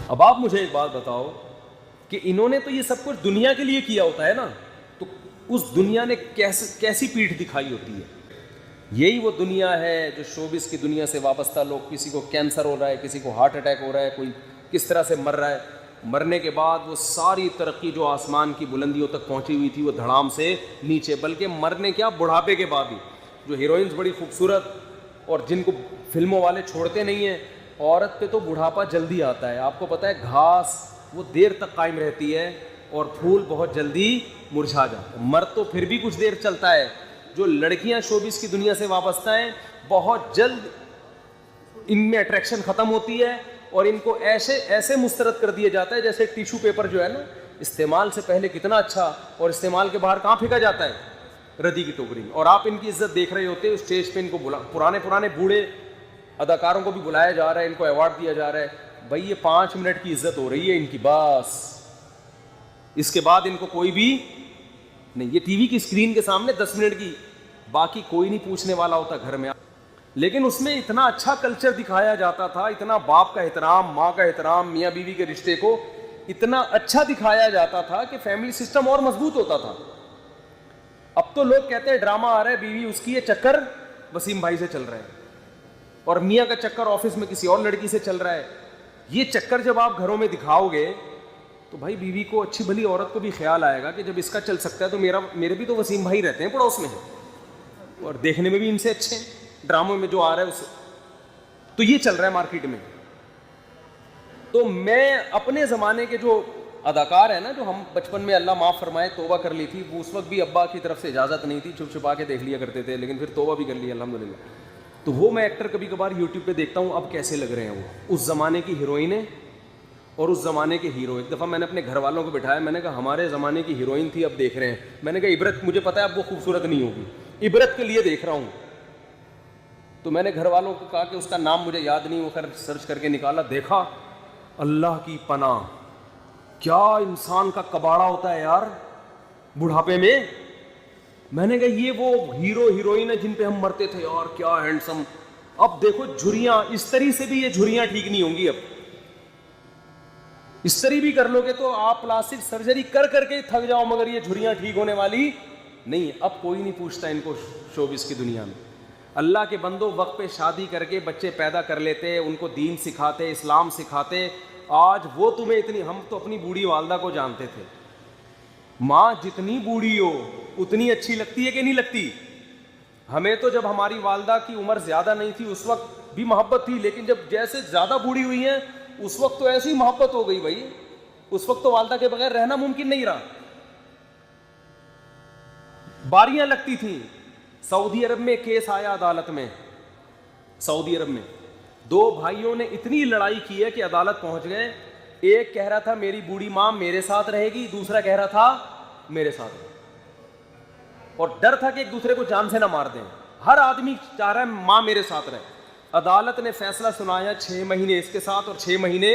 اب آپ مجھے ایک بات بتاؤ کہ انہوں نے تو یہ سب کچھ دنیا کے لیے کیا ہوتا ہے نا, تو اس دنیا نے کیسی پیٹھ دکھائی ہوتی ہے. یہی وہ دنیا ہے جو شوبز کی دنیا سے وابستہ لوگ, کسی کو کینسر ہو رہا ہے, کسی کو ہارٹ اٹیک ہو رہا ہے, کوئی کس طرح سے مر رہا ہے, مرنے کے بعد وہ ساری ترقی جو آسمان کی بلندیوں تک پہنچی ہوئی تھی وہ دھڑام سے نیچے, بلکہ مرنے کیا بڑھاپے کے بعد ہی. جو ہیروئنز بڑی خوبصورت اور جن کو فلموں والے چھوڑتے نہیں ہیں, عورت پہ تو بڑھاپا جلدی آتا ہے. آپ کو پتہ ہے گھاس وہ دیر تک قائم رہتی ہے اور پھول بہت جلدی مرجھا جاتا ہے. مرد تو پھر بھی کچھ دیر چلتا ہے. جو لڑکیاں شوبز کی دنیا سے وابستہ ہیں بہت جلد ان میں اٹریکشن ختم ہوتی ہے اور ان کو ایسے مسترد کر دیا جاتا ہے جیسے ٹیشو پیپر جو ہے نا, استعمال سے پہلے کتنا اچھا اور استعمال کے باہر کہاں پھینکا جاتا ہے, ردی کی ٹوکری میں. اور آپ ان کی عزت دیکھ رہے ہوتے ہیں اسٹیج پہ, ان کو پرانے بوڑھے اداکاروں کو بھی بلایا جا رہا ہے, ان کو ایوارڈ دیا جا رہا ہے. بھائی یہ 5 منٹ کی عزت ہو رہی ہے ان کی بس, اس کے بعد ان کو کوئی بھی نہیں. یہ ٹی وی کی اسکرین کے سامنے 10 منٹ کی, باقی کوئی نہیں پوچھنے والا ہوتا گھر میں. لیکن اس میں اتنا اچھا کلچر دکھایا جاتا تھا, اتنا باپ کا احترام, ماں کا احترام, میاں بیوی کے رشتے کو اتنا اچھا دکھایا جاتا تھا کہ فیملی سسٹم اور مضبوط ہوتا تھا. اب تو لوگ کہتے ہیں ڈرامہ آ رہا ہے, بیوی اس کی یہ چکر وسیم بھائی سے چل رہا ہے اور میاں کا چکر آفس میں کسی اور لڑکی سے چل رہا ہے. یہ چکر جب آپ گھروں میں دکھاؤ گے تو بھائی بیوی کو, اچھی بھلی عورت کو بھی خیال آئے گا کہ جب اس کا چل سکتا ہے تو میرے بھی تو وسیم بھائی رہتے ہیں پڑوس میں اور دیکھنے میں بھی ان سے اچھے ہیں. ڈراموں میں جو آ رہا ہے اس تو یہ چل رہا ہے مارکیٹ میں. تو میں اپنے زمانے کے جو اداکار ہیں نا, جو ہم بچپن میں اللہ معاف فرمائے توبہ کر لی تھی, وہ اس وقت بھی ابا کی طرف سے اجازت نہیں تھی, چھپ چھپا کے دیکھ لیا کرتے تھے, لیکن پھر توبہ بھی کر لی الحمدللہ. تو وہ میں ایکٹر کبھی کبھار یوٹیوب پہ دیکھتا ہوں اب کیسے لگ رہے ہیں وہ, اس زمانے کی ہیروئنیں اور اس زمانے کے ہیرو. ایک دفعہ میں نے اپنے گھر والوں کو بٹھایا, میں نے کہا ہمارے زمانے کی ہیروئن تھی اب دیکھ رہے ہیں. میں نے کہا عبرت, مجھے پتا ہے اب وہ خوبصورت نہیں ہوگی, عبرت کے لیے دیکھ رہا ہوں. تو میں نے گھر والوں کو کہا کہ اس کا نام مجھے یاد نہیں, وہ خیر سرچ کر کے نکالا, دیکھا اللہ کی پناہ کیا انسان کا کباڑا ہوتا ہے یار بڑھاپے میں. میں نے کہا یہ وہ ہیرو ہیروئن ہے جن پہ ہم مرتے تھے یار, کیا ہینڈسم. اب دیکھو جھریاں, استری سے بھی یہ جھریاں ٹھیک نہیں ہوں گی. اب استری بھی کر لو گے تو آپ پلاسٹک سرجری کر کر کے تھک جاؤ, مگر یہ جھریاں ٹھیک ہونے والی نہیں. اب کوئی نہیں پوچھتا ان کو شوبز کی دنیا میں. اللہ کے بندوں وقت پہ شادی کر کے بچے پیدا کر لیتے, ان کو دین سکھاتے, اسلام سکھاتے. آج وہ تمہیں اتنی, ہم تو اپنی بوڑھی والدہ کو جانتے تھے, ماں جتنی بوڑھی ہو اتنی اچھی لگتی ہے کہ نہیں لگتی. ہمیں تو جب ہماری والدہ کی عمر زیادہ نہیں تھی اس وقت بھی محبت تھی, لیکن جب جیسے زیادہ بوڑھی ہوئی ہیں اس وقت تو ایسی محبت ہو گئی بھائی. اس وقت تو والدہ کے بغیر رہنا ممکن نہیں رہا. باریاں لگتی تھیں. سعودی عرب میں کیس آیا عدالت میں, سعودی عرب میں 2 بھائیوں نے اتنی لڑائی کی ہے کہ عدالت پہنچ گئے. ایک کہہ رہا تھا میری بوڑھی ماں میرے ساتھ رہے گی, دوسرا کہہ رہا تھا میرے ساتھ رہے گی, اور ڈر تھا کہ ایک دوسرے کو جان سے نہ مار دیں. ہر آدمی چاہ رہا ہے ماں میرے ساتھ رہے. عدالت نے فیصلہ سنایا 6 مہینے اس کے ساتھ اور 6 مہینے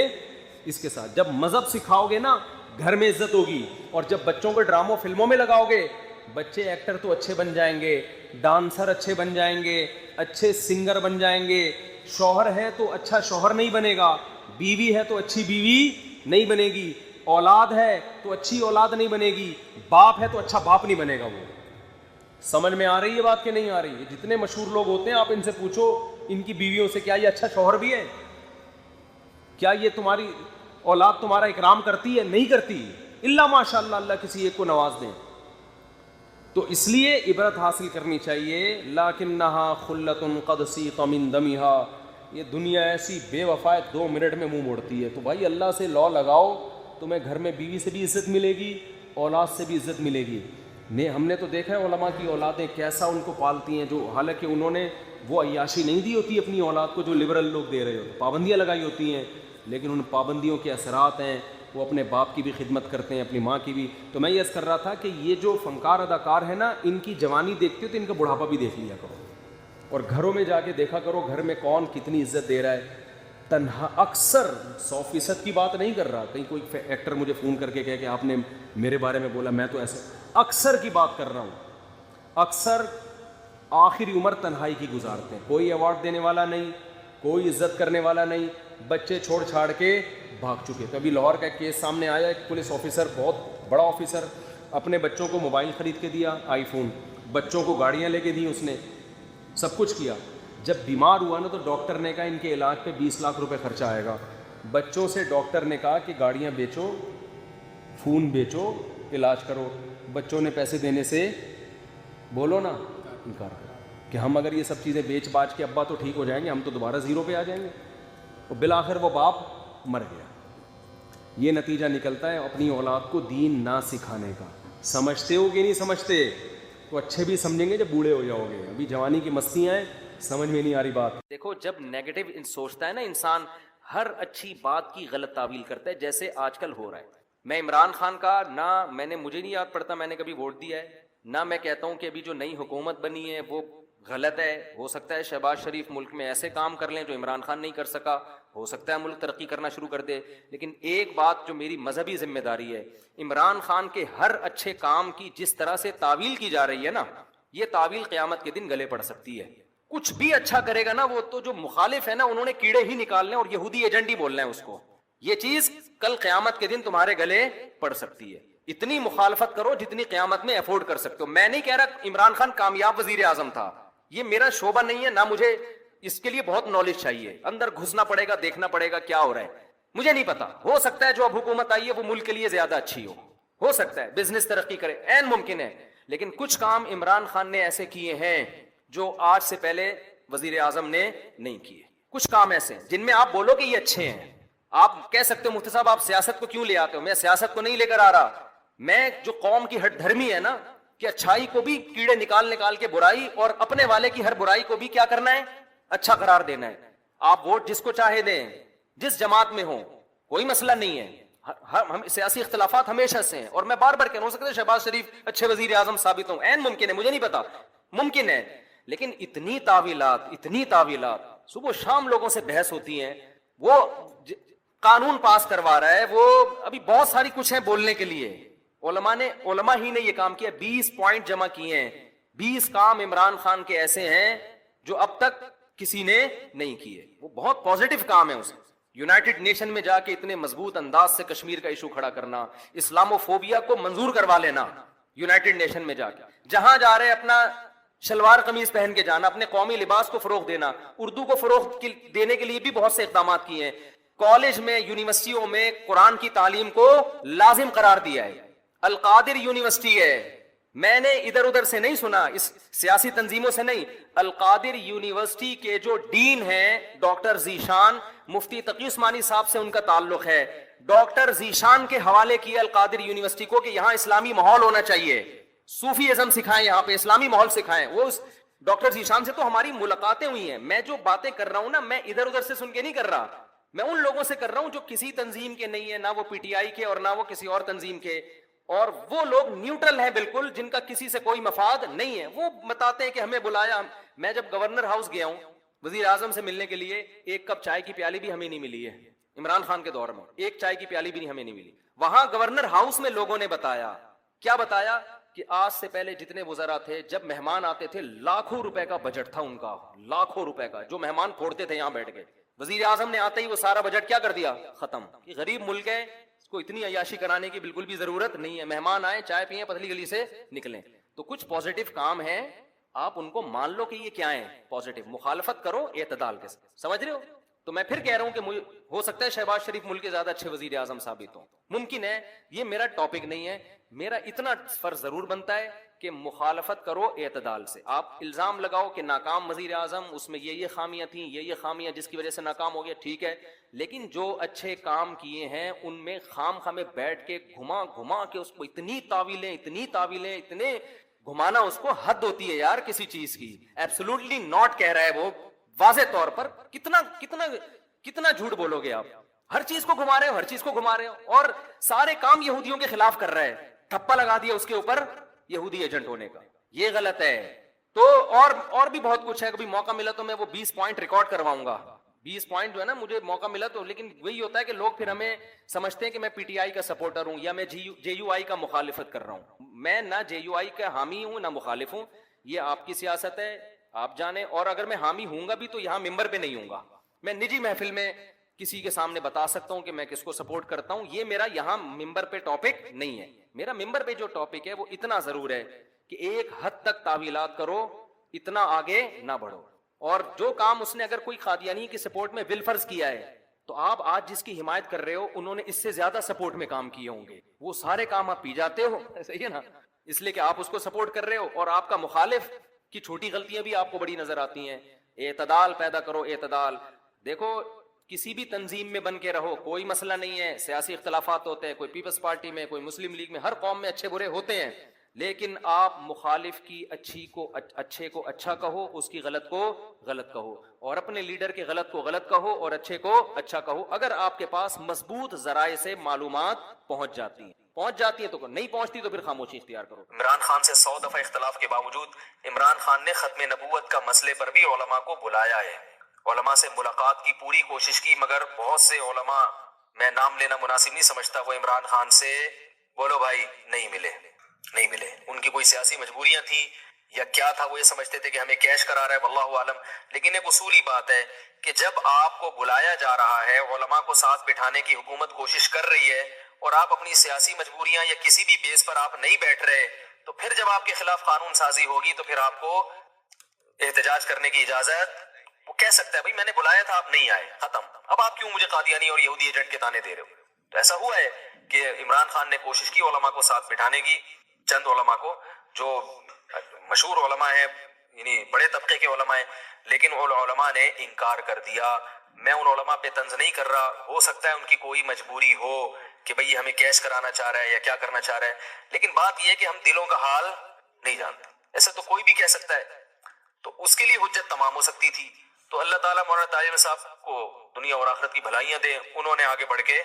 اس کے ساتھ. جب مذہب سکھاؤ گے نا گھر میں عزت ہوگی, اور جب بچوں کو ڈراموں فلموں میں لگاؤ گے بچے ایکٹر تو اچھے بن جائیں گے, ڈانسر اچھے بن جائیں گے, اچھے سنگر بن جائیں گے. شوہر ہے تو اچھا شوہر نہیں بنے گا, بیوی ہے تو اچھی بیوی نہیں بنے گی, اولاد ہے تو اچھی اولاد نہیں بنے گی, باپ ہے تو اچھا باپ نہیں بنے گا. وہ سمجھ میں آ رہی ہے بات کہ نہیں آ رہی ہے؟ جتنے مشہور لوگ ہوتے ہیں آپ ان سے پوچھو ان کی بیویوں سے, کیا یہ اچھا شوہر بھی ہے؟ کیا یہ تمہاری اولاد تمہارا اکرام کرتی ہے؟ نہیں کرتی, الا ماشاء اللہ, اللہ کسی ایک کو نواز دیں. تو اس لیے عبرت حاصل کرنی چاہیے. لکنھا خلۃ قد سیق من دمھا, یہ دنیا ایسی بے وفا ہے 2 منٹ میں منہ موڑتی ہے. تو بھائی اللہ سے لا لگاؤ, تمہیں گھر میں بیوی سے بھی عزت ملے گی, اولاد سے بھی عزت ملے گی. ہم نے تو دیکھا ہے علماء کی اولادیں کیسا ان کو پالتی ہیں, جو حالانکہ انہوں نے وہ عیاشی نہیں دی ہوتی اپنی اولاد کو جو لبرل لوگ دے رہے ہوتے, پابندیاں لگائی ہوتی ہیں, لیکن ان پابندیوں کے اثرات ہیں, وہ اپنے باپ کی بھی خدمت کرتے ہیں, اپنی ماں کی بھی. تو میں یہ عرض کر رہا تھا کہ یہ جو فنکار اداکار ہیں نا, ان کی جوانی دیکھتے ہو تو ان کا بڑھاپا بھی دیکھ لیا کرو, اور گھروں میں جا کے دیکھا کرو گھر میں کون کتنی عزت دے رہا ہے. تنہا اکثر 100% کی بات نہیں کر رہا, کہیں کوئی ایکٹر مجھے فون کر کے کہے کہ آپ نے میرے بارے میں بولا, میں تو ایسے اکثر کی بات کر رہا ہوں. اکثر آخری عمر تنہائی کی گزارتے ہیں, کوئی ایوارڈ دینے والا نہیں, کوئی عزت کرنے والا نہیں, بچے چھوڑ چھاڑ کے بھاگ چکے. تو ابھی لاہور کا ایک کیس سامنے آیا, ایک پولیس آفیسر, بہت بڑا آفیسر, اپنے بچوں کو موبائل خرید کے دیا, آئی فون, بچوں کو گاڑیاں لے کے دیں, اس نے سب کچھ کیا. جب بیمار ہوا نا تو ڈاکٹر نے کہا ان کے علاج پہ 20 لاکھ روپے خرچہ آئے گا. بچوں سے ڈاکٹر نے کہا کہ گاڑیاں بیچو, فون بیچو, علاج کرو. بچوں نے پیسے دینے سے بولو نا انکار کر کہ ہم اگر یہ سب چیزیں بیچ باچ کے ابا تو ٹھیک ہو جائیں گے, ہم تو دوبارہ زیرو پہ آ جائیں گے. اور بالآخر وہ باپ مر گیا. یہ نتیجہ نکلتا ہے اپنی اولاد کو دین نہ سکھانے کا. سمجھتے ہو کہ نہیں سمجھتے؟ تو اچھے بھی سمجھیں گے جب بوڑھے ہو جاؤ گے. ابھی جوانی کی مستیاں ہیں, سمجھ میں نہیں آ رہی بات. دیکھو جب نیگیٹو سوچتا ہے نا انسان, ہر اچھی بات کی غلط تعویل کرتا ہے, جیسے آج کل ہو رہا ہے. میں عمران خان کا نہ مجھے نہیں یاد پڑتا میں نے کبھی ووٹ دیا ہے, نہ میں کہتا ہوں کہ ابھی جو نئی حکومت بنی ہے وہ غلط ہے. ہو سکتا ہے شہباز شریف ملک میں ایسے کام کر لیں جو عمران خان نہیں کر سکا, ہو سکتا ہے ملک ترقی کرنا شروع کر دے. لیکن ایک بات جو میری مذہبی ذمہ داری ہے, عمران خان کے ہر اچھے کام کی جس طرح سے تعویل کی جا رہی ہے نا, یہ تعویل قیامت کے دن گلے پڑ سکتی ہے. کچھ بھی اچھا کرے گا نا, وہ تو جو مخالف ہے نا انہوں نے کیڑے ہی نکالنے اور یہودی ایجنٹ ہی بولنا ہے اس کو. یہ چیز کل قیامت کے دن تمہارے گلے پڑ سکتی ہے. اتنی مخالفت کرو جتنی قیامت میں افورڈ کر سکتے ہو. میں نہیں کہہ رہا عمران خان کامیاب وزیر اعظم تھا, یہ میرا شعبہ نہیں ہے, نہ مجھے اس کے لیے بہت نالج چاہیے. اندر گھسنا پڑے گا, دیکھنا پڑے گا کیا ہو رہا ہے, مجھے نہیں پتا. ہو سکتا ہے جو اب حکومت آئی ہے وہ ملک کے لیے زیادہ اچھی ہو سکتا ہے بزنس ترقی کرے, عین ممکن ہے. لیکن کچھ کام عمران خان نے ایسے کیے ہیں جو آج سے پہلے وزیر اعظم نے نہیں کیے. کچھ کام ایسے ہیں جن میں آپ بولو کہ یہ اچھے ہیں. آپ کہہ سکتے ہو مفتی صاحب آپ سیاست کو کیوں لے آتے ہو؟ میں سیاست کو نہیں لے کر آ رہا, میں جو قوم کی ہٹ دھرمی ہے نا کہ اچھائی کو بھی کیڑے نکال کے برائی, اور اپنے والے کی ہر برائی کو بھی کیا کرنا ہے, اچھا قرار دینا ہے. آپ ووٹ جس کو چاہے دیں, جس جماعت میں ہوں, کوئی مسئلہ نہیں ہے. ہم سیاسی اختلافات ہمیشہ سے ہیں, اور میں بار بار کہہ رہا ہوں, ہو سکتا ہے شہباز شریف اچھے وزیر اعظم ثابت ہوں, عین ممکن ہے, مجھے نہیں پتا, ممکن ہے. لیکن اتنی تعویلات صبح شام لوگوں سے بحث ہوتی ہیں. وہ قانون پاس کروا رہا ہے, وہ ابھی بہت ساری کچھ ہے بولنے کے لیے. علماء ہی نے یہ کام کیا, 20 پوائنٹ جمع کیے ہیں. 20 کام عمران خان کے ایسے ہیں جو اب تک کسی نے نہیں کیے. وہ بہت پازیٹیو کام ہے. اسے یونائٹڈ نیشن میں جا کے اتنے مضبوط انداز سے کشمیر کا ایشو کھڑا کرنا, اسلامو فوبیا کو منظور کروا لینا یونائٹڈ نیشن میں جا کے, جہاں جا رہے اپنا شلوار قمیض پہن کے جانا, اپنے قومی لباس کو فروغ دینا, اردو کو فروغ دینے کے لیے بھی بہت سے اقدامات کیے ہیں. کالج میں, یونیورسٹیوں میں قرآن کی تعلیم کو لازم قرار دیا ہے. القادر یونیورسٹی ہے, میں نے ادھر ادھر سے نہیں سنا, اس سیاسی تنظیموں سے نہیں. القادر یونیورسٹی کے جو ڈین ہیں ڈاکٹر ذیشان, مفتی تقی عثمانی صاحب سے ان کا تعلق ہے. ڈاکٹر ذیشان کے حوالے کیا القادر یونیورسٹی کو کہ یہاں اسلامی ماحول ہونا چاہیے, صوفی ازم سکھائیں, یہاں پہ اسلامی ماحول سکھائیں. وہ ڈاکٹر ذیشان سے تو ہماری ملاقاتیں ہوئی ہیں. میں جو باتیں کر رہا ہوں نا, میں ادھر ادھر سے سن کے نہیں کر رہا, میں ان لوگوں سے کر رہا ہوں جو کسی تنظیم کے نہیں ہے, نہ وہ پی ٹی آئی کے اور نہ وہ کسی اور تنظیم کے, اور وہ لوگ نیوٹرل ہیں بالکل, جن کا کسی سے کوئی مفاد نہیں ہے. وہ بتاتے ہیں کہ ہمیں بلایا. میں جب گورنر ہاؤس گیا ہوں وزیر اعظم سے ملنے کے لیے, ایک کپ چائے کی پیالی بھی ہمیں نہیں ملی ہے. عمران خان کے دور میں ایک چائے کی پیالی بھی ہمیں نہیں ملی. وہاں گورنر ہاؤس میں لوگوں نے بتایا, کیا بتایا, کہ آج سے پہلے جتنے وزراء تھے جب مہمان آتے تھے لاکھوں روپے کا بجٹ تھا ان کا, لاکھوں روپے کا, جو مہمان پھوڑتے تھے یہاں بیٹھ کے. وزیر اعظم نے آتے ہی وہ سارا بجٹ کیا کر دیا, ختم. یہ غریب ملک ہے, اس کو اتنی عیاشی کرانے کی بالکل بھی ضرورت نہیں ہے. مہمان آئے, چائے پیئیں, پتلی گلی سے نکلیں. تو کچھ پازیٹیو کام ہیں, آپ ان کو مان لو کہ یہ کیا ہیں پازیٹیو. مخالفت کرو اعتدال کے ساتھ, سمجھ رہے ہو. تو میں پھر کہہ رہا ہوں کہ ہو سکتا ہے شہباز شریف ملک کے زیادہ اچھے وزیر اعظم ثابت ہوں, ممکن ہے. یہ میرا ٹاپک نہیں ہے. میرا اتنا فرض ضرور بنتا ہے کہ مخالفت کرو اعتدال سے. آپ الزام لگاؤ کہ ناکام وزیر اعظم, اس میں یہ خامیاں تھیں, یہ خامیاں جس کی وجہ سے ناکام ہو گیا, ٹھیک ہے. لیکن جو اچھے کام کیے ہیں ان میں خام میں بیٹھ کے گھما کے اس کو اتنی تعویلیں, اتنے گھمانا, اس کو حد ہوتی ہے یار کسی چیز کی. ایبسولوٹلی ناٹ کہہ رہا ہے وہ واضح طور پر. کتنا جھوٹ بولو گے آپ. ہر چیز کو گھما رہے ہو, اور سارے کام یہودیوں کے خلاف کر رہا ہے. ٹھپا لگا دیا اس کے اوپر یہودی ایجنٹ ہونے کا, یہ غلط ہے. تو اور بھی بہت کچھ ہے. کبھی موقع ملا تو میں وہ 20 پوائنٹ ریکارڈ کرواؤں گا. 20 پوائنٹ جو ہے نا, مجھے موقع ملا تو. لیکن وہی ہوتا ہے کہ لوگ پھر ہمیں سمجھتے ہیں کہ میں پی ٹی آئی کا سپورٹر ہوں یا میں جے یو آئی کا مخالفت کر رہا ہوں. میں نہ جے یو آئی کا حامی ہوں نہ مخالف ہوں. یہ آپ کی سیاست ہے, آپ جانیں. اور اگر میں حامی ہوں گا بھی تو یہاں ممبر پہ نہیں ہوں گا. میں نجی محفل میں کسی کے سامنے بتا سکتا ہوں کہ میں کس کو سپورٹ کرتا ہوں. یہ میرا یہاں ممبر پہ ٹاپک نہیں ہے. میرا ممبر پہ جو ٹاپک ہے وہ اتنا ضرور ہے کہ ایک حد تک تعویلات کرو, اتنا آگے نہ بڑھو. اور جو کام اس نے اگر کوئی قادیانی کی سپورٹ میں بالفرض کیا ہے تو آپ آج جس کی حمایت کر رہے ہو انہوں نے اس سے زیادہ سپورٹ میں کام کیے ہوں گے, وہ سارے کام آپ پی جاتے ہو. صحیح ہے نا, اس لیے کہ آپ اس کو سپورٹ کر رہے ہو اور آپ کا مخالف کی چھوٹی غلطیاں بھی آپ کو بڑی نظر آتی ہیں. اعتدال پیدا کرو, اعتدال. دیکھو کسی بھی تنظیم میں بن کے رہو, کوئی مسئلہ نہیں ہے, سیاسی اختلافات ہوتے ہیں, کوئی پیپلز پارٹی میں, کوئی مسلم لیگ میں, ہر قوم میں اچھے برے ہوتے ہیں, لیکن آپ مخالف کی اچھے کو اچھا کہو, اس کی غلط کو غلط کہو, اور اپنے لیڈر کے غلط کو غلط کہو اور اچھے کو اچھا کہو. اگر آپ کے پاس مضبوط ذرائع سے معلومات پہنچ جاتی ہیں تو نہیں پہنچتی تو پھر خاموشی اختیار کرو. عمران خان سے 100 دفعہ اختلاف کے باوجود عمران خان نے ختم نبوت کا مسئلے پر بھی علماء کو بلایا ہے, علماء سے ملاقات کی پوری کوشش کی, مگر بہت سے علماء, میں نام لینا مناسب نہیں سمجھتا, وہ عمران خان سے بولو بھائی نہیں ملے. ان کی کوئی سیاسی مجبوریاں تھیں یا کیا تھا, وہ یہ سمجھتے تھے کہ ہمیں کیش کرا رہا ہے, واللہ عالم. لیکن ایک اصولی بات ہے کہ جب آپ کو بلایا جا رہا ہے, علماء کو ساتھ بٹھانے کی حکومت کوشش کر رہی ہے, اور آپ اپنی سیاسی مجبوریاں یا کسی بھی بیس پر آپ نہیں بیٹھ رہے, تو پھر جب آپ کے خلاف قانون سازی ہوگی تو پھر آپ کو احتجاج کرنے کی اجازت, وہ کہہ سکتا ہے بھائی میں نے بلایا تھا, آپ نہیں آئے, ختم. اب آپ کیوں مجھے قادیانی اور یہودی ایجنٹ کے تانے دے رہے ہو؟ تو ایسا ہوا ہے کہ عمران خان نے کوشش کی علماء کو ساتھ بٹھانے کی, چند علماء کو جو مشہور علماء ہیں, یعنی بڑے طبقے کے علماء ہیں, لیکن ان علماء نے انکار کر دیا. میں ان علماء پہ طنز نہیں کر رہا, ہو سکتا ہے ان کی کوئی مجبوری ہو کہ بھئی ہمیں کیش کرانا چاہ رہا ہے یا کیا کرنا چاہ رہا ہے, لیکن بات یہ ہے کہ ہم دلوں کا حال نہیں جانتے. ایسا تو کوئی بھی کہہ سکتا ہے, تو اس کے لیے حجت تمام ہو سکتی تھی. تو اللہ تعالیٰ مولانا طاہر صاحب کو دنیا اور آخرت کی بھلائیاں دے, انہوں نے آگے بڑھ کے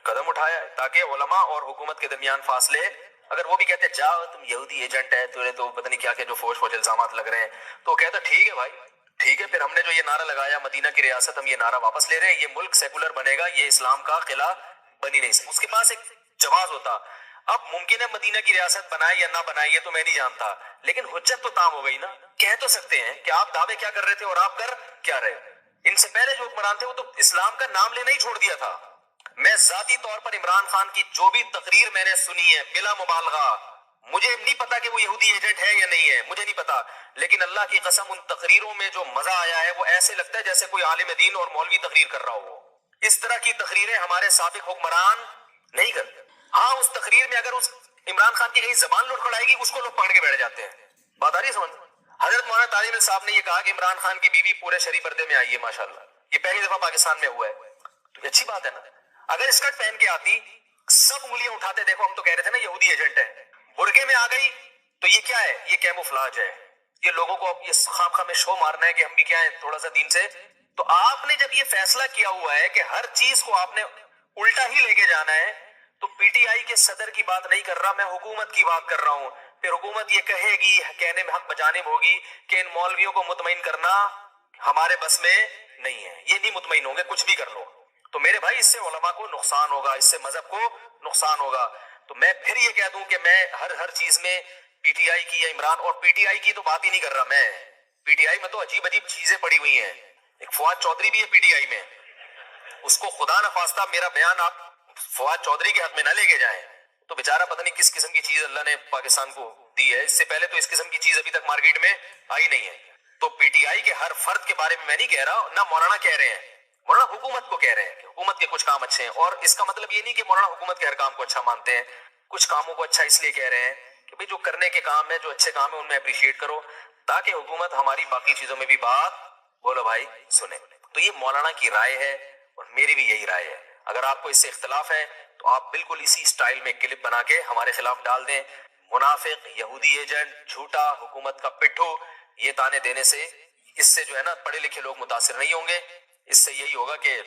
قدم اٹھایا تاکہ علماء اور حکومت کے درمیان فاصلے, اگر وہ بھی کہتے جاؤ تم یہودی ایجنٹ ہے, تو پتہ نہیں کیا جو فوج الزامات لگ رہے ہیں, تو کہتا ٹھیک ہے بھائی ٹھیک ہے, پھر ہم نے جو یہ نعرہ لگایا مدینہ کی ریاست, ہم یہ نعرہ واپس لے رہے ہیں, یہ ملک سیکولر بنے گا, یہ اسلام کا قلعہ بنی نہیں سکتا. اس کے پاس ایک جواز ہوتا. اب ممکن ہے مدینہ کی ریاست بنائے یا نہ بنائے یہ تو میں نہیں جانتا, لیکن حجت تو تام ہو گئی نا. کہہ تو سکتے ہیں کہ آپ دعوے کیا کر رہے تھے اور آپ کر کیا رہے. ان سے پہلے جو حکمران تھے وہ تو اسلام کا نام لینا ہی چھوڑ دیا تھا. میں ذاتی طور پر عمران خان کی جو بھی تقریر میں نے سنی ہے, بلا مبالغہ, مجھے نہیں پتا کہ وہ یہودی ایجنٹ ہے یا نہیں ہے, مجھے نہیں پتا, لیکن اللہ کی قسم ان تقریروں میں جو مزہ آیا ہے وہ ایسے لگتا ہے جیسے کوئی عالم دین اور مولوی تقریر کر رہا ہو. اس طرح کی تقریریں ہمارے سابق حکمران نہیں کرتے. ہاں اس تقریر میں اگر اس عمران خان کی کہیں زبان لڑکھڑائے گی اس کو لوگ پکڑ کے بیٹھ جاتے ہیں. بات آ رہی ہے سمجھ؟ حضرت مولانا طارق صاحب نے یہ کہا کہ عمران خان کی بیوی پورے شرعی پردے میں آئی ہے, ماشاءاللہ, یہ پہلی دفعہ پاکستان میں ہوا ہے, تو اچھی بات ہے نا. اگر اسکرٹ پہن کے آتی سب انگلیاں اٹھاتے, دیکھو ہم تو کہہ رہے تھے نا یہودی ایجنٹ ہے, برقعے میں آ گئی تو یہ کیا ہے, یہ کیموفلاج ہے, یہ لوگوں کو اب یہ خام خام میں شو مارنا ہے کہ ہم بھی کیا ہیں تھوڑا سا دین سے. تو آپ نے جب یہ فیصلہ کیا ہوا ہے کہ ہر چیز کو آپ نے الٹا ہی لے کے جانا ہے, تو پی ٹی آئی کے صدر کی بات نہیں کر رہا, میں حکومت کی بات کر رہا ہوں. پھر حکومت یہ کہے گی, کہنے میں حق بجانب ہوگی کہ ان مولویوں کو مطمئن کرنا ہمارے بس میں نہیں ہے, یہ نہیں مطمئن ہوں گے کچھ بھی کر لو. تو میرے بھائی اس سے علماء کو نقصان ہوگا, اس سے مذہب کو نقصان ہوگا. تو میں پھر یہ کہہ دوں کہ میں ہر چیز میں پی ٹی آئی کی یا عمران, اور پی ٹی آئی کی تو بات ہی نہیں کر رہا میں, پی ٹی آئی میں تو عجیب چیزیں پڑی ہوئی ہیں. ایک فواد چودھری بھی ہے پی ٹی آئی میں, اس کو خدا نخواستہ میرا بیان آپ فواد چودھری کے حق میں نہ لے کے جائیں, تو بیچارہ پتہ نہیں کس قسم کی چیز اللہ نے پاکستان کو دی ہے. اس سے پہلے تو اس قسم کی چیز ابھی تک مارکیٹ میں آئی نہیں ہے. تو پی ٹی آئی کے ہر فرد کے بارے میں نہیں کہہ رہا, نہ مولانا کہہ رہے ہیں, مولانا حکومت کو کہہ رہے ہیں کہ حکومت کے کچھ کام اچھے ہیں. اور اس کا مطلب یہ نہیں کہ مولانا حکومت کے ہر کام کو اچھا مانتے ہیں, کچھ کاموں کو اچھا اس لیے کہہ رہے ہیں کہ بھئی جو کرنے کے کام ہیں, جو اچھے کام ہیں ان میں اپریشیٹ کرو, تاکہ حکومت ہماری باقی چیزوں میں بھی بات بولو بھائی سنے. تو یہ مولانا کی رائے ہے اور میری بھی یہی رائے ہے. اگر آپ کو اس سے اختلاف ہے تو آپ بالکل اسی سٹائل میں کلپ بنا کے ہمارے خلاف ڈال دیں. منافق, یہودی ایجنٹ, جھوٹا, حکومت کا پٹھو, یہ تانے دینے سے اس سے جو ہے نا پڑھے لکھے لوگ متاثر نہیں ہوں گے. اس سے یہی ہوگا کہ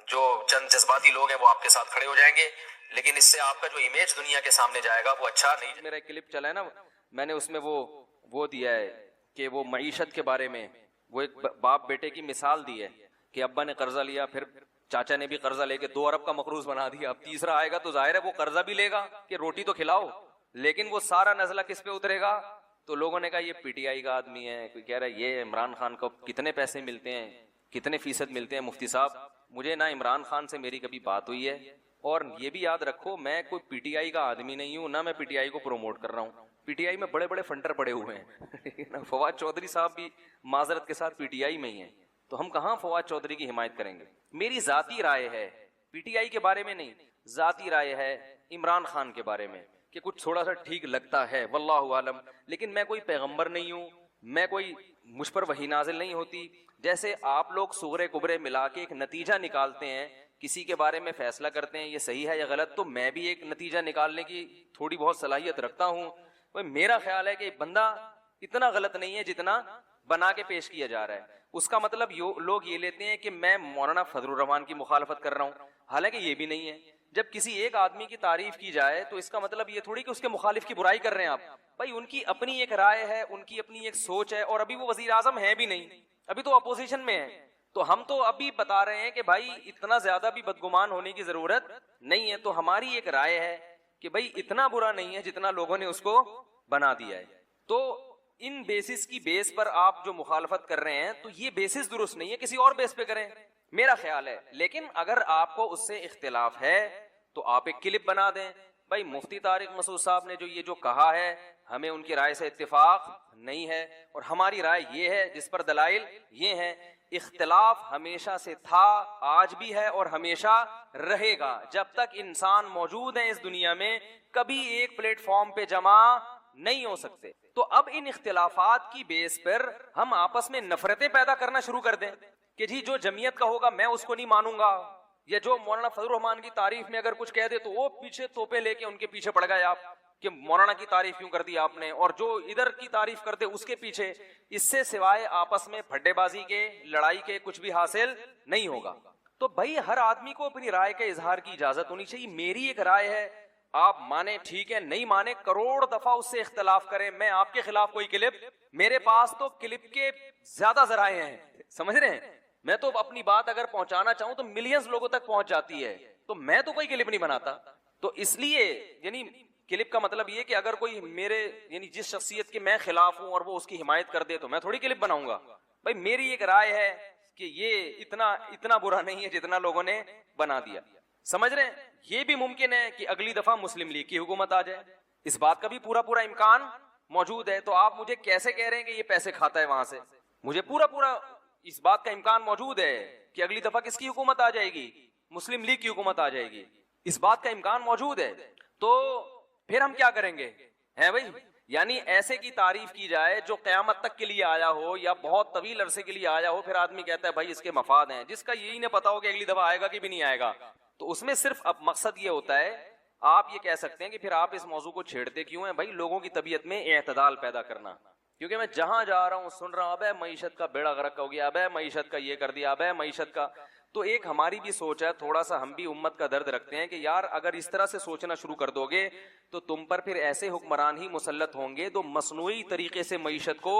جو چند جذباتی لوگ ہیں وہ آپ کے ساتھ کھڑے ہو جائیں گے, لیکن اس سے آپ کا جو امیج دنیا کے سامنے جائے گا وہ اچھا نہیں. میرا ایک کلپ چلا ہے نا, میں نے اس میں وہ دیا ہے کہ وہ معیشت کے بارے میں وہ ایک باپ بیٹے کی مثال دی ہے کہ ابا نے قرضہ لیا, پھر چاچا نے بھی قرضہ لے کے 2 ارب کا مقروض بنا دیا. اب تیسرا آئے گا تو ظاہر ہے وہ قرضہ بھی لے گا کہ روٹی تو کھلاؤ, لیکن وہ سارا نزلہ کس پہ اترے گا. تو لوگوں نے کہا یہ پی ٹی آئی کا آدمی ہے, کوئی کہہ رہا ہے یہ عمران خان کو کتنے پیسے ملتے ہیں, کتنے فیصد ملتے ہیں مفتی صاحب؟ مجھے نہ عمران خان سے میری کبھی بات ہوئی ہے، اور یہ بھی یاد رکھو میں کوئی پی ٹی آئی کا آدمی نہیں ہوں، نہ میں پی ٹی آئی کو پروموٹ کر رہا ہوں. پی ٹی آئی میں بڑے بڑے فنڈر پڑے ہوئے ہیں فواد چودھری صاحب بھی معذرت کے ساتھ پی ٹی آئی میں ہی ہیں، تو ہم کہاں فواد چودھری کی حمایت کریں گے؟ میری ذاتی رائے ہے، پی ٹی آئی کے بارے میں نہیں، ذاتی رائے ہے عمران خان کے بارے میں کہ کچھ تھوڑا سا ٹھیک لگتا ہے، واللہ عالم. لیکن میں کوئی پیغمبر نہیں ہوں، میں کوئی مجھ پر وحی نازل نہیں ہوتی. جیسے آپ لوگ صغرے کبرے ملا کے ایک نتیجہ نکالتے ہیں، کسی کے بارے میں فیصلہ کرتے ہیں یہ صحیح ہے یا غلط، تو میں بھی ایک نتیجہ نکالنے کی تھوڑی بہت صلاحیت رکھتا ہوں. میرا خیال ہے کہ بندہ اتنا غلط نہیں ہے جتنا بنا کے پیش کیا جا رہا ہے. اس کا مطلب لوگ یہ لیتے ہیں کہ میں مولانا فضل الرحمان کی مخالفت کر رہا ہوں، حالانکہ یہ بھی نہیں ہے. جب کسی ایک آدمی کی تعریف کی جائے تو اس کا مطلب یہ تھوڑی کہ اس کے مخالف کی برائی کر رہے ہیں آپ. بھائی ان کی اپنی ایک رائے ہے، ان کی اپنی ایک سوچ ہے، اور ابھی وہ وزیر اعظم ہے بھی نہیں، ابھی تو اپوزیشن میں ہے. تو ہم تو ابھی بتا رہے ہیں کہ بھائی اتنا زیادہ بھی بدگمان ہونے کی ضرورت نہیں ہے. تو ہماری ایک رائے ہے کہ بھائی اتنا برا نہیں ہے جتنا لوگوں نے اس کو بنا دیا ہے. تو ان بیسس کی بیس پر آپ جو مخالفت کر رہے ہیں تو یہ بیسس درست نہیں ہے، کسی اور بیس پہ کریں میرا خیال ہے. لیکن اگر آپ کو اس سے اختلاف ہے تو آپ ایک کلپ بنا دیں. بھائی مفتی طارق مسعود صاحب نے جو کہا ہے ہمیں ان کی رائے سے اتفاق نہیں ہے، اور ہماری رائے یہ ہے جس پر دلائل یہ ہیں. اختلاف ہمیشہ سے تھا، آج بھی ہے اور ہمیشہ رہے گا. جب تک انسان موجود ہیں اس دنیا میں کبھی ایک پلیٹ فارم پہ جمع نہیں ہو سکتے. تو اب ان اختلافات کی بیس پر ہم آپس میں نفرتیں پیدا کرنا شروع کر دیں کہ جی جو جمعیت کا ہوگا میں اس کو نہیں مانوں گا، یا جو مولانا فضل الرحمان کی تعریف میں اگر کچھ کہہ دے تو وہ پیچھے توپے لے کے ان کے پیچھے پڑ گئے آپ کہ مولانا کی تعریف کیوں کر دی آپ نے، اور جو ادھر کی تعریف کرتے اس کے پیچھے. اس سے سوائے آپس میں پھڈے بازی کے، لڑائی کے کچھ بھی حاصل نہیں ہوگا. تو بھائی ہر آدمی کو اپنی رائے کے اظہار کی اجازت ہونی چاہیے. میری ایک رائے ہے، آپ مانے ٹھیک ہے، نہیں مانے کروڑ دفعہ اس سے اختلاف کریں. میں آپ کے خلاف کوئی کلپ، میرے پاس تو کلپ کے زیادہ ذرائع ہیں، سمجھ رہے ہیں. میں تو اپنی بات اگر پہنچانا چاہوں تو ملینز لوگوں تک پہنچ جاتی ہے، تو میں تو کوئی کلپ نہیں بناتا. تو اس لیے یعنی کلپ کا مطلب یہ کہ اگر کوئی میرے یعنی جس شخصیت کے میں خلاف ہوں اور وہ اس کی حمایت کر دے تو میں تھوڑی کلپ بناؤں گا. بھائی میری ایک رائے ہے کہ یہ اتنا برا نہیں ہے جتنا لوگوں نے بنا دیا. سمجھ رہے ہیں؟ یہ بھی ممکن ہے کہ اگلی دفعہ مسلم لیگ کی حکومت آ جائے، اس بات کا بھی پورا امکان موجود ہے. تو آپ مجھے کیسے کہہ رہے ہیں کہ یہ پیسے کھاتا ہے وہاں سے؟ مجھے پورا اس بات کا امکان موجود ہے کہ اگلی دفعہ کس کی حکومت آ جائے گی؟ مسلم لیگ کی حکومت آ جائے گی. اس بات کا امکان موجود ہے. تو پھر ہم کیا کریں گے؟ ہے بھائی، یعنی ایسے کی تعریف کی جائے جو قیامت تک کے لیے آیا ہو یا بہت طویل عرصے کے لیے آیا ہو، پھر آدمی کہتا ہے بھائی اس کے مفاد ہیں، جس کا یہی نہ پتا ہو کہ اگلی دفعہ آئے گا کہ بھی نہیں آئے گا. تو اس میں صرف اب مقصد یہ ہوتا ہے، آپ یہ کہہ سکتے ہیں کہ پھر آپ اس موضوع کو چھیڑتے کیوں ہیں؟ بھائی لوگوں کی طبیعت میں اعتدال پیدا کرنا. کیونکہ میں جہاں جا رہا ہوں سن رہا ہوں ابے معیشت کا بیڑا غرق ہو گیا، ابے معیشت کا یہ کر دیا، ابے معیشت کا. تو ایک ہماری بھی سوچ ہے، تھوڑا سا ہم بھی امت کا درد رکھتے ہیں کہ یار اگر اس طرح سے سوچنا شروع کر دو گے تو تم پر پھر ایسے حکمران ہی مسلط ہوں گے جو مصنوعی طریقے سے معیشت کو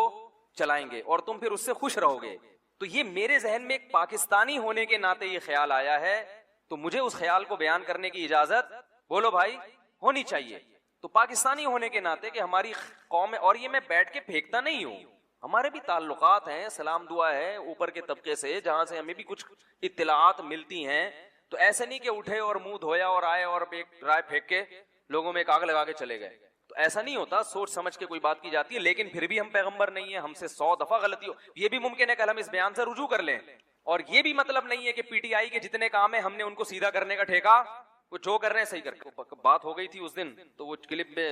چلائیں گے اور تم پھر اس سے خوش رہو گے. تو یہ میرے ذہن میں ایک پاکستانی ہونے کے ناطے یہ خیال آیا ہے، تو مجھے اس خیال کو بیان کرنے کی اجازت بولو بھائی ہونی چاہیے. تو پاکستانی ہونے کے ناطے کہ ہماری قوم ہے، اور یہ میں بیٹھ کے پھینکتا نہیں ہوں، ہمارے بھی تعلقات ہیں، سلام دعا ہے اوپر کے طبقے سے جہاں سے ہمیں بھی کچھ اطلاعات ملتی ہیں. تو ایسے نہیں کہ اٹھے اور منہ دھویا اور آئے اور ایک رائے پھینک کے لوگوں میں ایک آگ لگا کے چلے گئے. تو ایسا نہیں ہوتا، سوچ سمجھ کے کوئی بات کی جاتی ہے. لیکن پھر بھی ہم پیغمبر نہیں ہیں، ہم سے 100 دفعہ غلطی ہو. یہ بھی ممکن ہے کہ ہم اس بیان سے رجوع کر لیں، اور یہ بھی مطلب نہیں ہے کہ پی ٹی آئی کے جتنے کام ہیں ہم نے ان کو سیدھا کرنے کا ٹھیکہ، وہ جو کر رہے ہیں صحیح کر. بات ہو گئی تھی اس دن تو وہ کلپ میں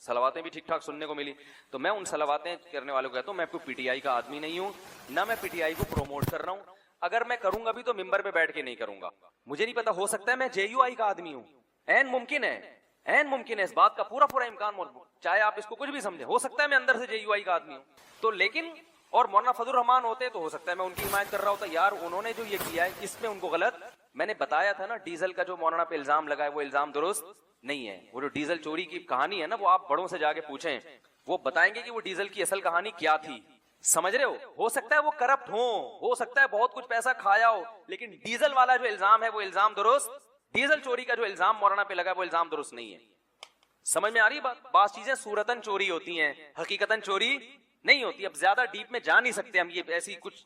صلواتیں بھی ٹھیک ٹھاک سننے کو ملی. تو میں ان صلواتیں کرنے والوں کو کہتا ہوں میں کوئی پی ٹی آئی کا آدمی نہیں ہوں، نہ میں پی ٹی آئی کو پروموٹ کر رہا ہوں. اگر میں کروں گا بھی تو ممبر پہ بیٹھ کے نہیں کروں گا. مجھے نہیں پتا، ہو سکتا ہے میں جے یو آئی کا آدمی ہوں، عین ممکن ہے اس بات کا پورا امکان موجود، چاہے آپ اس کو کچھ بھی سمجھیں. ہو سکتا ہے میں اندر سے جے یو آئی کا آدمی ہوں. تو لیکن اور مولانا فضل الرحمان ہوتے تو ہو سکتا ہے میں ان کی حمایت کر رہا ہوتا. یار انہوں نے جو یہ کیا ہے اس میں ان کو غلط، میں نے بتایا تھا نا ڈیزل کا جو مولانا پہ الزام لگا ہے وہ الزام درست نہیں ہے. وہ جو ڈیزل چوری کی کہانی ہے نا، وہ آپ بڑوں سے جا کے پوچھیں، وہ بتائیں گے کہ وہ ڈیزل کی اصل کہانی کیا تھی. سمجھ رہے ہو سکتا ہے وہ کرپٹ ہو سکتا ہے بہت کچھ پیسہ کھایا ہو، لیکن ڈیزل والا جو الزام ہے وہ الزام درست، ڈیزل چوری کا جو الزام مولانا پہ لگا ہے وہ الزام درست نہیں ہے. سمجھ میں آ رہی بات؟ بعض چیزیں صورتاً چوری ہوتی ہیں، حقیقتاً چوری نہیں ہوتی. اب زیادہ ڈیپ میں جا نہیں سکتے ہم، یہ ایسی کچھ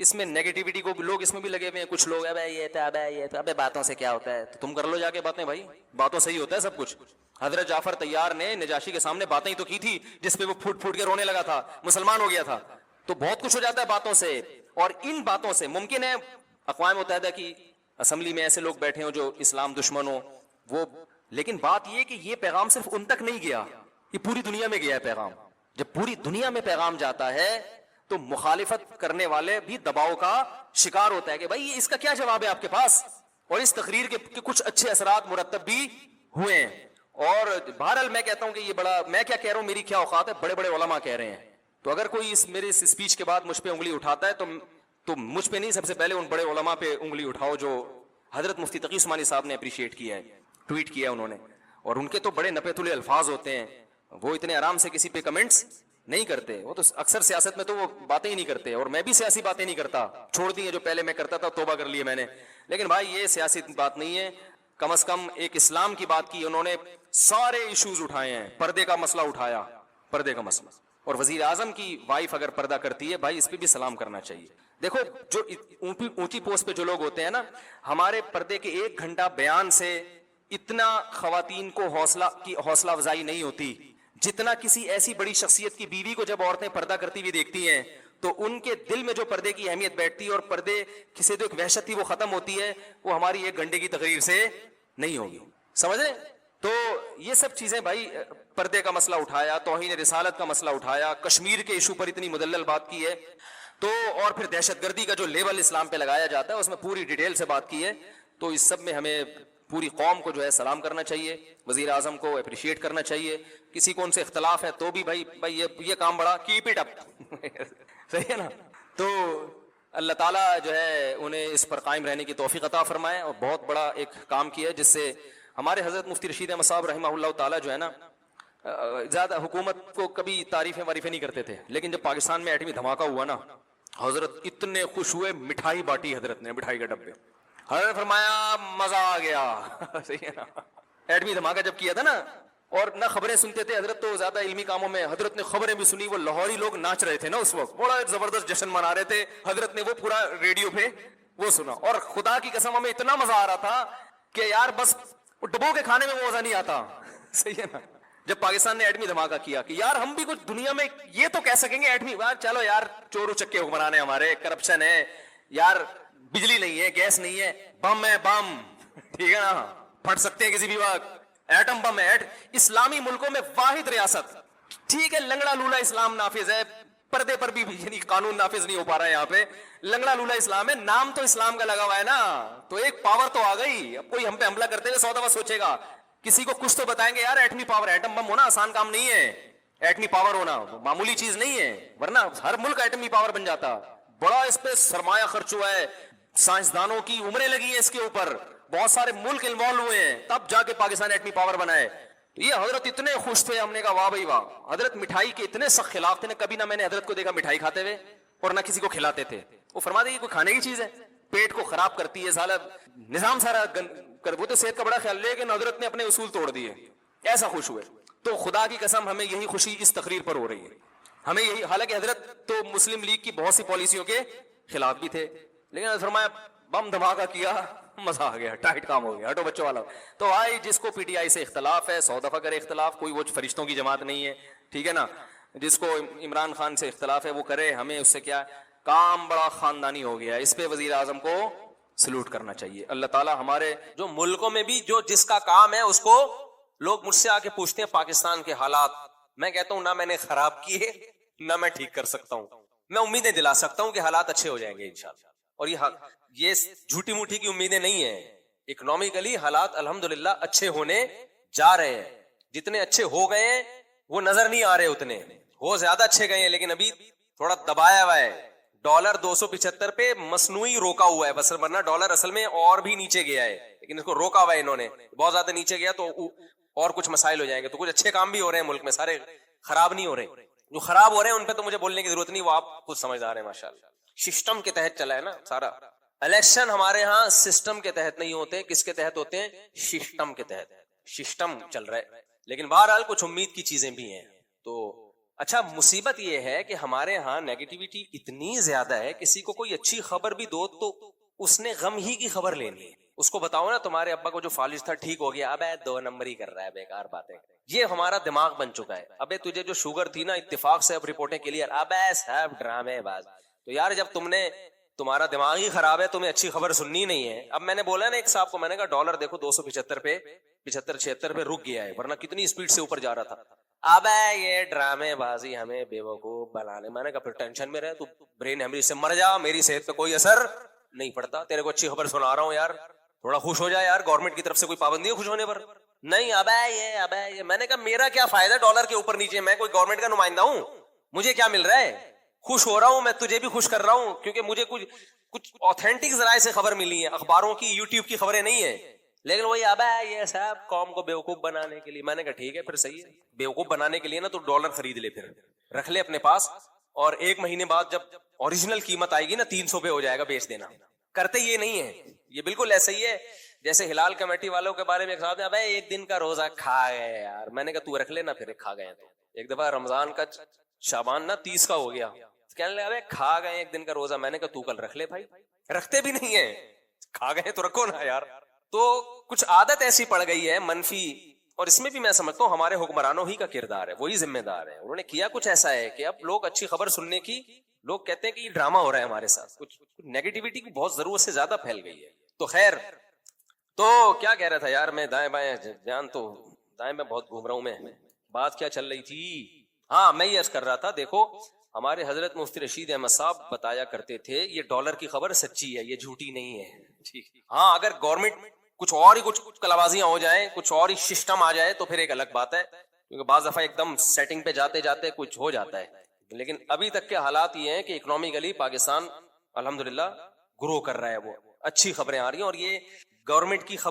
اس میں نیگیٹیوٹی کو لوگ اس میں بھی لگے ہوئے ہیں. کچھ لوگ ابے باتوں سے کیا ہوتا ہے, تو تم کر لو جا کے باتیں بھائی, باتوں سے ہی ہوتا ہے سب کچھ. حضرت جعفر طیار نے نجاشی کے سامنے باتیں ہی تو کی تھی جس پہ وہ پھوٹ پھوٹ کے رونے لگا تھا, مسلمان ہو گیا تھا. تو بہت کچھ ہو جاتا ہے باتوں سے, اور ان باتوں سے ممکن ہے اقوام متحدہ کی اسمبلی میں ایسے لوگ بیٹھے ہوں جو اسلام دشمن ہوں وہ, لیکن بات یہ کہ یہ پیغام صرف ان تک نہیں گیا, یہ پوری دنیا میں گیا ہے پیغام. جب پوری دنیا میں پیغام جاتا ہے تو مخالفت کرنے والے بھی دباؤ کا شکار ہوتا ہے کہ بھائی اس کا کیا جواب ہے آپ کے پاس, اور اس تقریر کے کچھ اچھے اثرات مرتب بھی ہوئے ہیں. اور بہرحال میں کہتا ہوں کہ یہ بڑا, میں کیا کہہ رہا ہوں, میری کیا اوقات ہے, بڑے بڑے علماء کہہ رہے ہیں. تو اگر کوئی میرے اس اسپیچ کے بعد مجھ پہ انگلی اٹھاتا ہے تو مجھ پہ نہیں, سب سے پہلے ان بڑے علماء پہ انگلی اٹھاؤ جو حضرت مفتی تقی عثمانی صاحب نے اپریشیٹ کیا ہے, ٹویٹ کیا انہوں نے, اور ان کے تو بڑے نپے تلے الفاظ ہوتے ہیں, وہ اتنے آرام سے کسی پہ کمنٹس نہیں کرتے. وہ تو اکثر سیاست میں تو وہ باتیں ہی نہیں کرتے, اور میں بھی سیاسی باتیں نہیں کرتا, چھوڑ دی ہیں جو پہلے میں کرتا تھا, توبہ کر لی میں نے. لیکن بھائی یہ سیاسی بات نہیں ہے, کم از کم ایک اسلام کی بات کی انہوں نے, سارے ایشوز اٹھائے ہیں, پردے کا مسئلہ اٹھایا, پردے کا مسئلہ. اور وزیر اعظم کی وائف اگر پردہ کرتی ہے بھائی اس پہ بھی سلام کرنا چاہیے. دیکھو جو اونچی پوسٹ پہ جو لوگ ہوتے ہیں نا, ہمارے پردے کے 1 گھنٹہ بیان سے اتنا خواتین کو حوصلہ افزائی نہیں ہوتی جتنا کسی ایسی بڑی شخصیت کی بیوی کو جب عورتیں پردہ کرتی ہوئی دیکھتی ہیں تو ان کے دل میں جو پردے کی اہمیت بیٹھتی ہے اور پردے سے جو ایک وحشت تھی وہ ختم ہوتی ہے, وہ ہماری 1 گھنٹے کی تقریر سے نہیں ہوگی. سمجھ رہے؟ تو یہ سب چیزیں بھائی, پردے کا مسئلہ اٹھایا, توہین رسالت کا مسئلہ اٹھایا, کشمیر کے ایشو پر اتنی مدلل بات کی ہے, تو اور پھر دہشت گردی کا جو لیبل اسلام پہ لگایا جاتا ہے اس میں پوری ڈیٹیل سے بات کی ہے. تو اس سب میں ہمیں پوری قوم کو جو ہے سلام کرنا چاہیے, وزیر اعظم کو اپریشیٹ کرنا چاہیے. کسی کو ان سے اختلاف ہے تو بھی بھائی یہ کام بڑا, کیپ اٹ اپ. صحیح ہے نا؟ تو اللہ تعالیٰ جو ہے انہیں اس پر قائم رہنے کی توفیق عطا فرمائے, اور بہت بڑا ایک کام کیا ہے جس سے ہمارے حضرت مفتی رشید احمد صاحب رحمہ اللہ تعالیٰ جو ہے نا, زیادہ حکومت کو کبھی تعریفیں واریفیں نہیں کرتے تھے, لیکن جب پاکستان میں ایٹمی دھماکہ ہوا نا, حضرت اتنے خوش ہوئے, مٹھائی بانٹی حضرت نے, مٹھائی کے ڈبے. حضرت فرمایا مزہ آ گیا. صحیح ہے نا؟ ایٹمی دھماکہ جب کیا تھا نا, اور نہ خبریں سنتے تھے حضرت, تو زیادہ علمی کاموں میں, حضرت نے خبریں بھی سنی. وہ لاہوری لوگ ناچ رہے تھے نا اس وقت, بڑا زبردست جشن منا رہے تھے, حضرت نے وہ پورا ریڈیو پہ وہ سنا. اور خدا کی قسم ہمیں اتنا مزہ آ رہا تھا کہ یار بس ڈبو کے کھانے میں وہ مزہ نہیں آتا. صحیح ہے نا؟ جب پاکستان نے ایٹمی دھماکہ کیا کہ یار ہم بھی کچھ دنیا میں یہ تو کہہ سکیں گے ایٹمی, چلو یار چورو چکے حکمران ہیں ہمارے, کرپشن ہے یار, بجلی نہیں ہے, گیس نہیں ہے, بم ہے, بم ٹھیک ہے نا, پھٹ سکتے ہیں کسی بھی وقت, ایٹم بم ہے. اسلامی ملکوں میں واحد ریاست, ٹھیک ہے لنگڑا لولا اسلام نافذ ہے, پردے پر بھی یعنی قانون نافذ نہیں ہو پا رہا ہے یہاں پہ, لنگڑا لولا اسلام ہے, نام تو اسلام کا لگا ہوا ہے نا, تو ایک پاور تو آ گئی. اب کوئی ہم پہ حملہ کرتے ہوئے 100 دفعہ سوچے گا, کسی کو کچھ تو بتائیں گے یار ایٹمی پاور, ایٹم بم ہونا آسان کام نہیں ہے, ایٹمی پاور ہونا معمولی چیز نہیں ہے, ورنہ ہر ملک ایٹمی پاور بن جاتا. بڑا اس پہ سرمایہ خرچ ہوا ہے, سائنسدانوں کی عمریں لگی ہیں اس کے اوپر, بہت سارے ملک انوالو ہوئے ہیں, تب جا کے پاکستان ایٹمی پاور بنا ہے. یہ حضرت اتنے خوش تھے, ہم نے کہا واہ بھائی واہ. حضرت مٹھائی کے اتنے سخت خلاف تھے, کبھی نہ میں نے حضرت کو دیکھا مٹھائی کھاتے ہوئے اور نہ کسی کو کھلاتے تھے. وہ فرما دے یہ کوئی کھانے کی چیز ہے, پیٹ کو خراب کرتی ہے, سارا نظام سارا وہ تو صحت کا بڑا خیال, لیکن حضرت نے اپنے اصول توڑ دیے, ایسا خوش ہوئے. تو خدا کی قسم ہمیں یہی خوشی اس تقریر پر ہو رہی ہے, ہمیں یہی, حالانکہ حضرت تو مسلم لیگ کی بہت سی پالیسیوں کے خلاف بھی تھے, لیکن فرمایا بم دھماکہ کیا, مزہ آ گیا, ٹائٹ کام ہو گیا, ہٹو بچوں والا. تو بھائی جس کو پی ٹی آئی سے اختلاف ہے 100 دفعہ کرے اختلاف, کوئی وہ فرشتوں کی جماعت نہیں ہے, ٹھیک ہے نا. جس کو عمران خان سے اختلاف ہے وہ کرے, ہمیں اس سے کیا, کام بڑا خاندانی ہو گیا. اس پہ وزیر اعظم کو سلوٹ کرنا چاہیے. اللہ تعالیٰ ہمارے جو ملکوں میں بھی جو جس کا کام ہے اس کو لوگ مجھ سے آ کے پوچھتے ہیں پاکستان کے حالات, میں کہتا ہوں نہ میں نے خراب کیے نہ میں ٹھیک کر سکتا ہوں, میں امیدیں دلا سکتا ہوں کہ حالات اچھے ہو جائیں گے انشاءاللہ. اور یہ جھوٹی موٹی کی امیدیں نہیں ہیں, اکنامکلی حالات الحمدللہ اچھے ہونے جا رہے ہیں. جتنے اچھے ہو گئے ہیں وہ نظر نہیں آ رہے, اتنے ہو زیادہ اچھے گئے ہیں, لیکن ابھی تھوڑا دبایا ہوا ہے. ڈالر 275 پہ مصنوعی روکا ہوا ہے, بس ورنہ ڈالر اصل میں اور بھی نیچے گیا ہے, لیکن اس کو روکا ہوا ہے انہوں نے, بہت زیادہ نیچے گیا تو اور کچھ مسائل ہو جائیں گے. تو کچھ اچھے کام بھی ہو رہے ہیں ملک میں, سارے خراب نہیں ہو رہے. جو خراب ہو رہے ہیں ان پہ تو مجھے بولنے کی ضرورت نہیں, وہ آپ خود سمجھدار ہیں ماشاءاللہ. سسٹم کے تحت چلا ہے نا سارا. الیکشن ہمارے ہاں سسٹم کے تحت نہیں ہوتے, کس کے تحت ہوتے ہیں, سسٹم کے تحت. سسٹم چل رہا ہے, لیکن بہرحال کچھ امید کی چیزیں بھی ہیں. تو اچھا مصیبت یہ ہے کہ ہمارے ہاں نیگیٹیوٹی اتنی زیادہ ہے, کسی کو کوئی اچھی خبر بھی دو تو اس نے غم ہی کی خبر لینی ہے. اس کو بتاؤ نا تمہارے ابا کو جو فالج تھا ٹھیک ہو گیا, اب 2 نمبر ہی کر رہا ہے, بیکار باتیں. یہ ہمارا دماغ بن چکا ہے. ابے تجھے جو شوگر تھی نا اتفاق سے اب رپورٹیں کلیئر, اب سب ڈرامے باز. تو یار جب تمہارا دماغ ہی خراب ہے, تمہیں اچھی خبر سننی نہیں ہے. اب میں نے بولا نا ایک صاحب کو, میں نے کہا ڈالر دیکھو 275 پہ 75-76 پہ رک گیا ہے, ورنہ کتنی اسپیڈ سے اوپر جا رہا تھا. اب یہ ڈرامے بازی ہمیں بیوقوف بنانے. میں نے کہا پھر ٹینشن میں رہے, تو برین ہیمریج سے مر جا, میری صحت پہ کوئی اثر نہیں پڑتا. تیرے کو اچھی خبر سنا رہا ہوں یار, تھوڑا خوش ہو جائے یار. گورنمنٹ کی طرف سے کوئی پابندی ہے خوش ہونے پر؟ نہیں. اب یہ میں نے کہا میرا کیا فائدہ ڈالر کے اوپر نیچے, میں کوئی گورنمنٹ کا نمائندہ ہوں؟ مجھے کیا مل رہا ہے؟ خوش ہو رہا ہوں میں, تجھے بھی خوش کر رہا ہوں, کیونکہ مجھے کچھ آتھینٹک ذرائع سے خبر ملی ہے, اخباروں کی یوٹیوب کی خبریں نہیں ہیں. لیکن وہی اب یہ صاحب قوم کو بیوقوف بنانے کے لیے. میں نے کہا ٹھیک ہے پھر صحیح ہے, بیوقوف بنانے کے لیے نا تو ڈالر خرید لے, پھر رکھ لے اپنے پاس, اور 1 مہینے بعد جب اوریجنل قیمت آئے گی نا 300 پہ ہو جائے گا, بیچ دینا. کرتے یہ نہیں ہے, یہ بالکل ایسا ہی ہے جیسے ہلال کمیٹی والوں کے بارے میں ایک صاحب نے, اب 1 دن کا روزہ کھا گئے یار. میں نے کہا تو رکھ لینا, پھر کھا گئے. تو ایک دفعہ رمضان کا شعبان نا 30 کا ہو گیا, کہنے لگا ابے کھا گئے 1 دن کا روزہ. میں نے کہا تو کل رکھ لے بھائی. رکھتے بھی نہیں ہیں, کھا گئے تو رکھو نا یار. تو کچھ عادت ایسی پڑ گئی ہے منفی, اور اس میں بھی میں سمجھتا ہوں ہمارے حکمرانوں ہی کا کردار ہے, وہی ذمہ دار ہے. انہوں نے کیا کچھ ایسا ہے کہ اب لوگ اچھی خبر سننے کی, لوگ کہتے ہیں کہ یہ ڈرامہ ہو رہا ہے ہمارے ساتھ, کچھ نیگیٹیوٹی کی بہت ضرورت سے زیادہ پھیل گئی ہے. تو خیر, تو کیا کہہ رہا تھا یار میں, دائیں بائیں جان تو دائیں میں بہت گھوم رہا ہوں. میں بات کیا چل رہی تھی؟ ہاں میں یہ عرض کر رہا تھا, دیکھو ہمارے حضرت مفتی رشید احمد صاحب بتایا کرتے تھے یہ ڈالر کی خبر سچی ہے, یہ جھوٹی نہیں ہے. ٹھیک, ہاں اگر گورنمنٹ کچھ اور ہی کچھ کلابازیاں ہو جائیں, کچھ اور ہی سسٹم آ جائے تو پھر ایک الگ بات ہے, کیونکہ بعض دفعہ ایک دم سیٹنگ پہ جاتے جاتے کچھ ہو جاتا ہے. لیکن ابھی تک کے حالات یہ ہیں کہ اکنامکلی پاکستان الحمدللہ گرو کر رہا ہے, وہ اچھی خبریں آ رہی ہیں. اور یہ گورنمنٹ کی خبر